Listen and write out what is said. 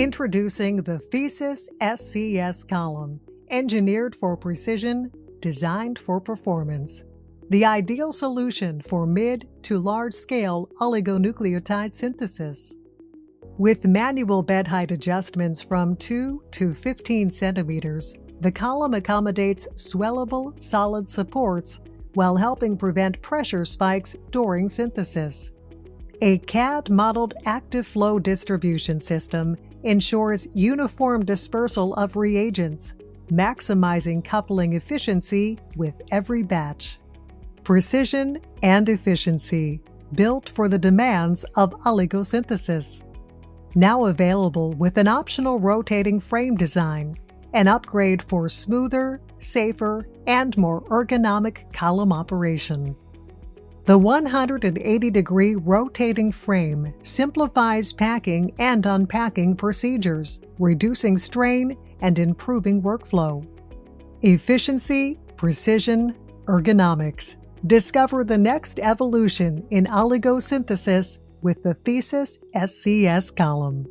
Introducing the THESYS SCS Column, engineered for precision, designed for performance. The ideal solution for mid to large-scale oligonucleotide synthesis. With manual bed height adjustments from 2 to 15 centimeters, the column accommodates swellable solid supports while helping prevent pressure spikes during synthesis. A CAD-modeled active flow distribution system ensures uniform dispersal of reagents, maximizing coupling efficiency with every batch. Precision and efficiency, built for the demands of oligosynthesis. Now available with an optional rotating frame design, an upgrade for smoother, safer, and more ergonomic column operation. The 180-degree rotating frame simplifies packing and unpacking procedures, reducing strain and improving workflow. Efficiency, precision, ergonomics. Discover the next evolution in oligosynthesis with the THESYS SCS Column.